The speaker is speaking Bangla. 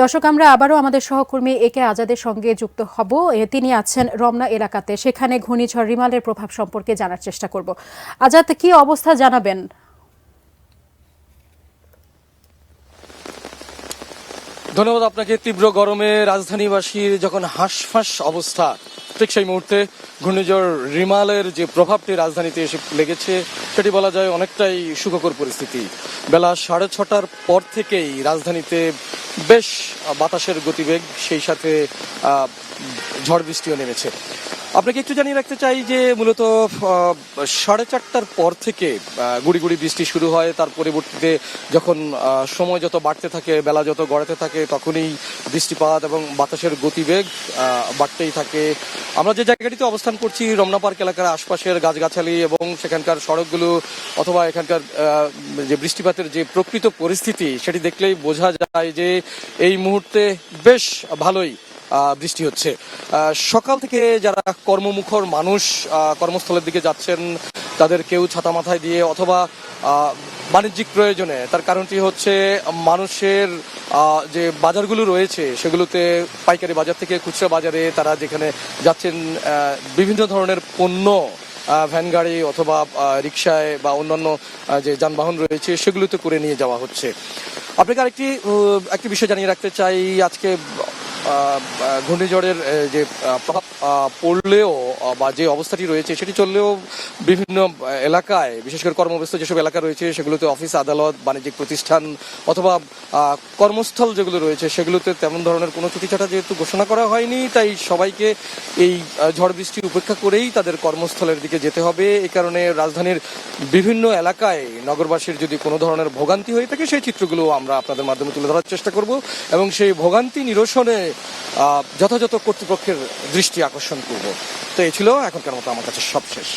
দর্শক, আমরা আবারও আমাদের সহকর্মী একে আজাদের সঙ্গে যুক্ত হব। তিনি আছেন রমনা এলাকাতে, সেখানে ঘূর্ণিঝড় রিমালের প্রভাব সম্পর্কে জানার চেষ্টা করব। আজাদ, কি অবস্থা জানাবেন? ধন্যবাদ আপনাকে। তীব্র গরমে রাজধানীবাসীর যখন হাঁসফাঁস অবস্থা, ঠিক সেই মুহূর্তে ঘূর্ণিঝড় রিমালের যে প্রভাবটি রাজধানীতে এসে লেগেছে সেটি বলা যায় অনেকটাই সুখকর পরিস্থিতি। বেলা 6:30টার পর থেকেই রাজধানীতে বেশ বাতাসের গতিবেগ, সেই সাথে ঝড় বৃষ্টিও নেমেছে। আপনাকে একটু জানিয়ে রাখতে চাই যে মূলত 4:30টার পর থেকে গুড়ি গুড়ি বৃষ্টি শুরু হয়। তার পরবর্তীতে যখন সময় যত বাড়তে থাকে, বেলা যত গড়াতে থাকে, তখনই বৃষ্টিপাত এবং বাতাসের গতিবেগ বাড়তেই থাকে। আমরা যে জায়গাটিতে অবস্থান করছি, রমনা পার্ক এলাকার আশপাশের গাছগাছালি এবং সেখানকার সড়কগুলো অথবা এখানকার যে বৃষ্টিপাতের যে প্রকৃত পরিস্থিতি, সেটি দেখলেই বোঝা যায় যে এই মুহূর্তে বেশ ভালোই বৃষ্টি হচ্ছে। সকাল থেকে যারা কর্মমুখর মানুষ কর্মস্থলের দিকে যাচ্ছেন, তাদের কেউ ছাতা মাথায় দিয়ে অথবা বাণিজ্যিক প্রয়োজনে, তার কারণটি হচ্ছে মানুষের যে বাজারগুলো রয়েছে সেগুলোতে পাইকারি বাজার থেকে খুচরা বাজারে তারা যেখানে যাচ্ছেন, বিভিন্ন ধরনের পণ্য ভ্যান গাড়ি অথবা রিক্সায় বা অন্যান্য যে যানবাহন রয়েছে সেগুলোতে করে নিয়ে যাওয়া হচ্ছে। আপনাকে একটি বিষয় জানিয়ে রাখতে চাই, আজকে ঘূর্ণিঝড়ের যে প্রভাব পড়লেও বা যে অবস্থাটি রয়েছে সেটি চললেও বিভিন্ন এলাকায়, বিশেষ করে কর্মব্যস্ত যেসব এলাকা রয়েছে সেগুলোতে অফিস আদালত, বাণিজ্যিক প্রতিষ্ঠান অথবা কর্মস্থল যেগুলো রয়েছে সেগুলোতে তেমন ধরনের কোনো ছুটিছাটা যেহেতু ঘোষণা করা হয়নি, তাই সবাইকে এই ঝড় বৃষ্টি উপেক্ষা করেই তাদের কর্মস্থলের দিকে যেতে হবে। এই কারণে রাজধানীর বিভিন্ন এলাকায় নগরবাসীর যদি কোনো ধরনের ভোগান্তি হয়ে থাকে সেই চিত্রগুলো আমরা আপনাদের মাধ্যমে তুলে ধরার চেষ্টা করব এবং সেই ভোগান্তি নিরসনে যথাযথ কর্তৃপক্ষের দৃষ্টি আকর্ষণ করব। তো এই ছিল এখনকার মতো আমার কাছে সবশেষ।